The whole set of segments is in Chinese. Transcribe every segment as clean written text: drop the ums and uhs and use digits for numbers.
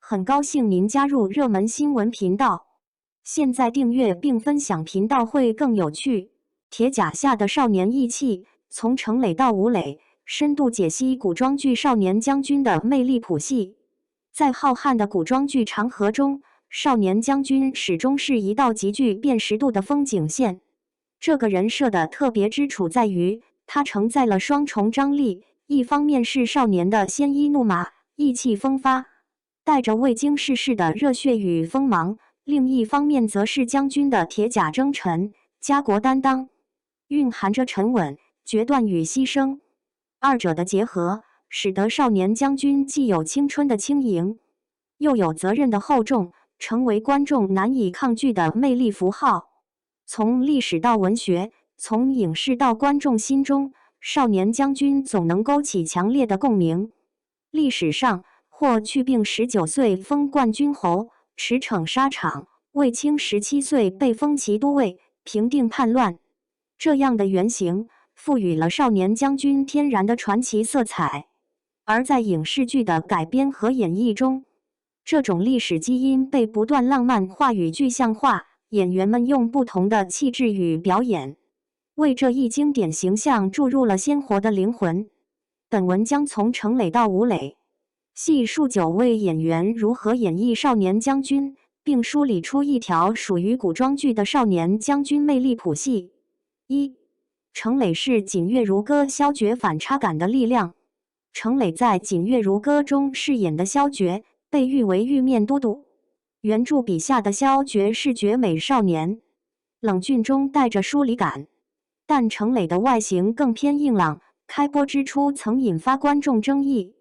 很高兴您加入热门新闻频道。现在订阅并分享频道会更有趣。铁甲下的少年义气，从程磊到吴磊，深度解析古装剧少年将军的魅力谱系。在浩瀚的古装剧长河中，少年将军始终是一道极具辨识度的风景线。这个人设的特别之处在于，他承载了双重张力，一方面是少年的鲜衣怒马，意气风发，带着未经世事的热血与锋芒；另一方面则是将军的铁甲征尘，家国担当，蕴含着沉稳、决断与牺牲。二者的结合，使得少年将军既有青春的轻盈，又有责任的厚重，成为观众难以抗拒的魅力符号。从历史到文学，从影视到观众心中，少年将军总能勾起强烈的共鸣。历史上，霍去病19岁封冠军侯，驰骋沙场；卫青17岁被封骑都尉，平定叛乱。这样的原型赋予了少年将军天然的传奇色彩。而在影视剧的改编和演绎中，这种历史基因被不断浪漫化与具象化，演员们用不同的气质与表演，为这一经典形象注入了鲜活的灵魂。本文将从程磊到吴磊，细述9位演员如何演绎少年将军，并梳理出一条属于古装剧的少年将军魅力谱系。1. 程磊是锦月如歌萧决反差感的力量。程磊在《锦月如歌》中饰演的萧决，被誉为玉面都督。原著笔下的萧决是绝美少年，冷峻中带着疏离感，但程磊的外形更偏硬朗，开播之初曾引发观众争议。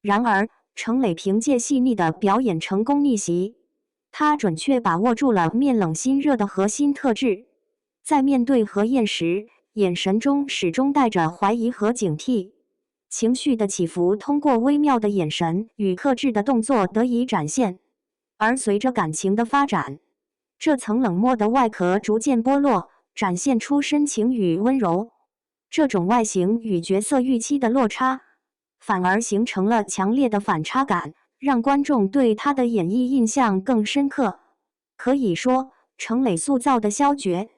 然而，程磊凭借细腻的表演成功逆袭，他准确把握住了面冷心热的核心特质，在面对何晏时，眼神中始终带着怀疑和警惕，情绪的起伏通过微妙的眼神与克制的动作得以展现。而随着感情的发展，这层冷漠的外壳逐渐剥落，展现出深情与温柔。这种外形与角色预期的落差，反而形成了强烈的反差感，让观众对他的演绎印象更深刻。可以说，程磊塑造的萧决，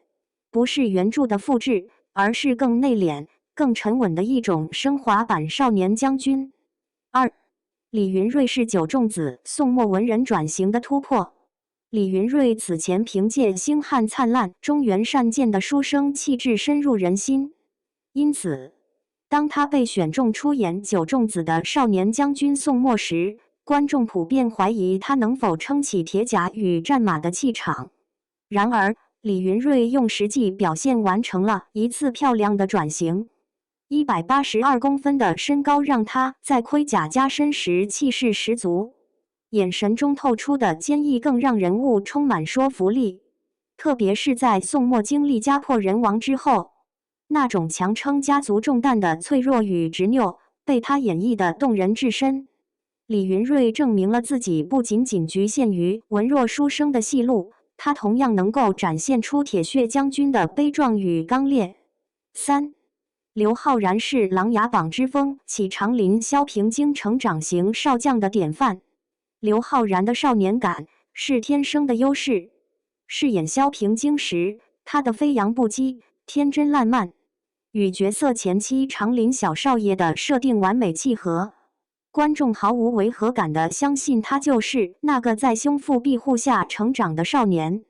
不是原著的复制，而是更内敛、更沉稳的一种升华版少年将军。2. 李云瑞是九重子宋末文人转型的突破。李云瑞此前凭借星汉灿烂、中原善见的书生气质深入人心，因此，当他被选中出演九重子的少年将军宋末时，观众普遍怀疑他能否撑起铁甲与战马的气场。然而，李云瑞用实际表现完成了一次漂亮的转型。182公分的身高让他在盔甲加身时气势十足，眼神中透出的坚毅更让人物充满说服力。特别是在宋末经历家破人亡之后，那种强撑家族重担的脆弱与执拗，被他演绎的动人至深。李云瑞证明了自己不仅仅局限于文弱书生的戏路，他同样能够展现出铁血将军的悲壮与刚烈。3. 刘昊然是琅琊榜之风起长林萧平京成长型少将的典范。刘昊然的少年感是天生的优势。饰演萧平京时，他的飞扬不羁、天真烂漫，与角色前妻长林小少爷的设定完美契合。观众毫无违和感地相信他就是那个在兄父庇护下成长的少年。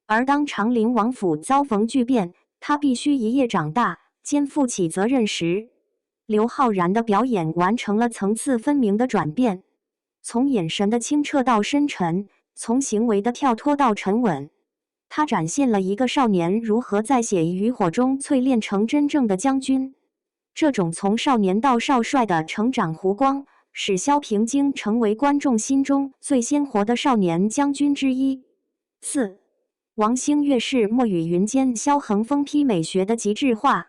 而当长林王府遭逢巨变，他必须一夜长大，肩负起责任时，刘昊然的表演完成了层次分明的转变，从眼神的清澈到深沉，从行为的跳脱到沉稳。他展现了一个少年如何在血与火中淬炼成真正的将军。这种从少年到少帅的成长弧光，使萧平京成为观众心中最鲜活的少年将军之一。4. 王星越是墨雨云间萧恒疯批美学的极致化。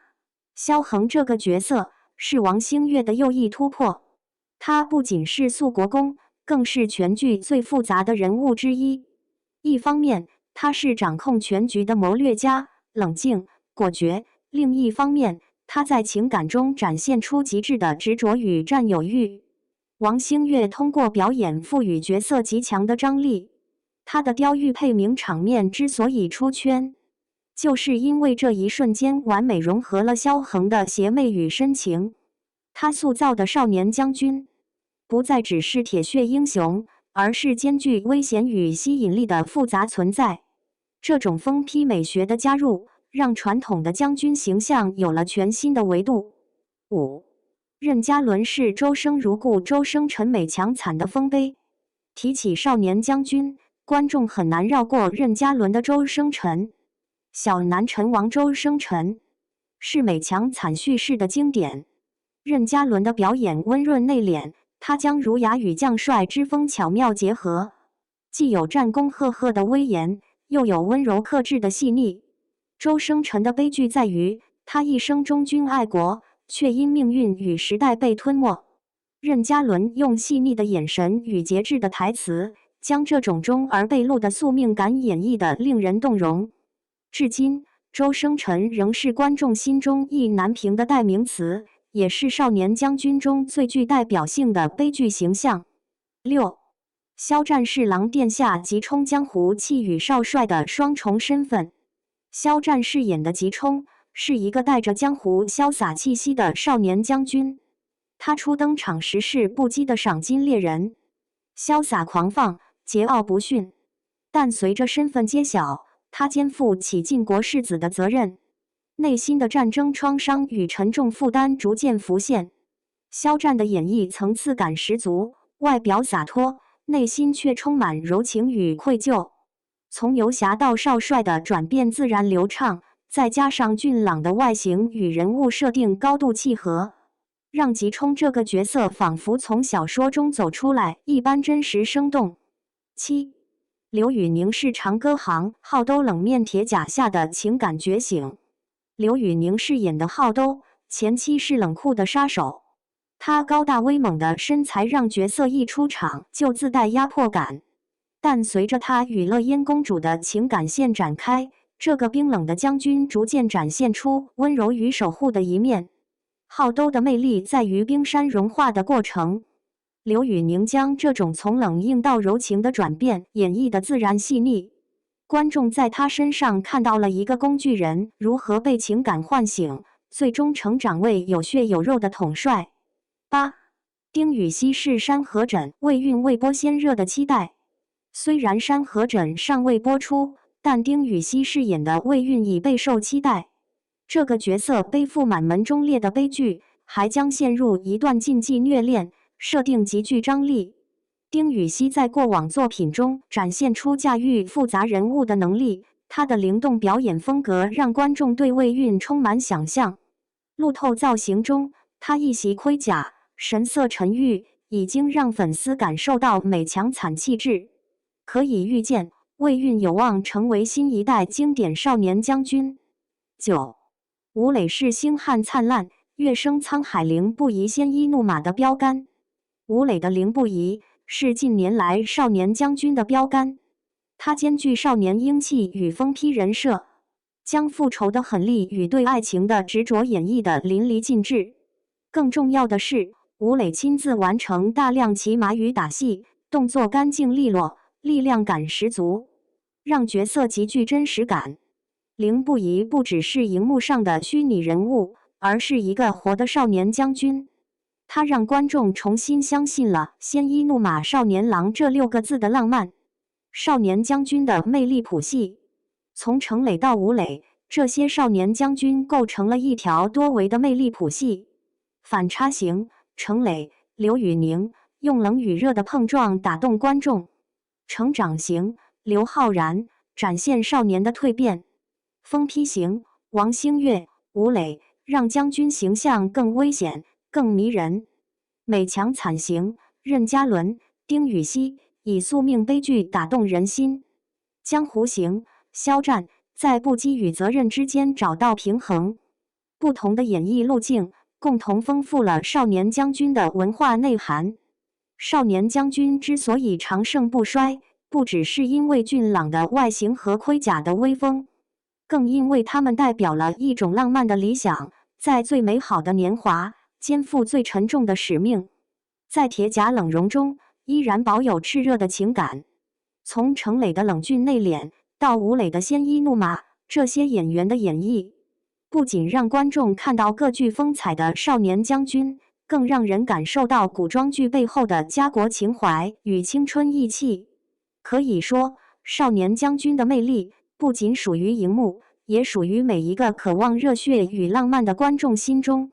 萧恒这个角色是王星越的又一突破，他不仅是肃国公，更是全剧最复杂的人物之一。一方面，他是掌控全局的谋略家，冷静果决；另一方面，他在情感中展现出极致的执着与占有欲。王星越通过表演赋予角色极强的张力。他的刁玉佩明场面之所以出圈，就是因为这一瞬间完美融合了萧恒的邪魅与深情。他塑造的少年将军，不再只是铁血英雄，而是兼具危险与吸引力的复杂存在。这种疯批美学的加入，让传统的将军形象有了全新的维度。5. 任嘉伦是周生如故，周生陈美强惨的丰碑。提起少年将军，观众很难绕过任嘉伦的周生辰。小南陈王周生辰是美强惨叙事的经典。任嘉伦的表演温润内敛，他将儒雅与将帅之风巧妙结合，既有战功赫赫的威严，又有温柔克制的细腻。周生辰的悲剧在于，他一生忠君爱国，却因命运与时代被吞没。任嘉伦用细腻的眼神与节制的台词，将这种忠而被戮的宿命感演绎得令人动容。至今，周生辰仍是观众心中意难平的代名词，也是少年将军中最具代表性的悲剧形象。6. 萧战是狼殿下吉冲江湖气宇少帅的双重身份。萧战饰演的吉冲是一个带着江湖潇洒气息的少年将军。他初登场时是不羁的赏金猎人，潇洒狂放，桀骜不驯。但随着身份揭晓，他肩负起晋国世子的责任，内心的战争创伤与沉重负担逐渐浮现。萧战的演绎层次感十足，外表洒脱，内心却充满柔情与愧疚。从游侠到少帅的转变自然流畅，再加上俊朗的外形与人物设定高度契合，让吉冲这个角色仿佛从小说中走出来一般真实生动。7. 刘宇宁是长歌行好兜冷面铁甲下的情感觉醒。刘宇宁饰演的好兜，前期是冷酷的杀手，他高大威猛的身材让角色一出场就自带压迫感。但随着他与乐烟公主的情感线展开，这个冰冷的将军逐渐展现出温柔与守护的一面。好兜的魅力在于冰山融化的过程，刘宇宁将这种从冷硬到柔情的转变演绎得自然细腻，观众在他身上看到了一个工具人如何被情感唤醒，最终成长为有血有肉的统帅。8. 丁禹兮是山河枕未孕未播先热的期待。虽然山河枕尚未播出，但丁禹兮饰演的魏运已备受期待。这个角色背负满门忠烈的悲剧，还将陷入一段禁忌虐恋，设定极具张力。丁禹兮在过往作品中展现出驾驭复杂人物的能力，他的灵动表演风格让观众对魏运充满想象。路透造型中，他一袭盔甲，神色沉郁，已经让粉丝感受到美强惨气质。可以预见，魏运有望成为新一代经典少年将军。9. 吴磊是星汉灿烂，跃升沧海凌不疑鲜衣怒马的标杆。吴磊的凌不疑是近年来少年将军的标杆，他兼具少年英气与疯批人设，将复仇的狠戾与对爱情的执着演绎得淋漓尽致。更重要的是，吴磊亲自完成大量骑马与打戏，动作干净利落，力量感十足，让角色极具真实感。凌不疑不只是荧幕上的虚拟人物，而是一个活的少年将军。他让观众重新相信了鲜衣怒马少年郎这6个字的浪漫。少年将军的魅力谱系，从程磊到吴磊，这些少年将军构成了一条多维的魅力谱系。反差型，程磊、刘宇宁用冷与热的碰撞打动观众。成长型，刘昊然展现少年的蜕变。疯批型，王星越、吴磊让将军形象更危险、更迷人。美强惨型，任嘉伦、丁禹兮以宿命悲剧打动人心。江湖型，萧战在不羁与责任之间找到平衡。不同的演绎路径，共同丰富了少年将军的文化内涵。少年将军之所以长盛不衰，不只是因为俊朗的外形和盔甲的威风，更因为他们代表了一种浪漫的理想，在最美好的年华肩负最沉重的使命。在铁甲冷容中依然保有炽热的情感。从程磊的冷峻内敛到吴磊的鲜衣怒马，这些演员的演绎不仅让观众看到各具风采的少年将军，更让人感受到古装剧背后的家国情怀与青春意气。可以说，少年将军的魅力不仅属于荧幕，也属于每一个渴望热血与浪漫的观众心中。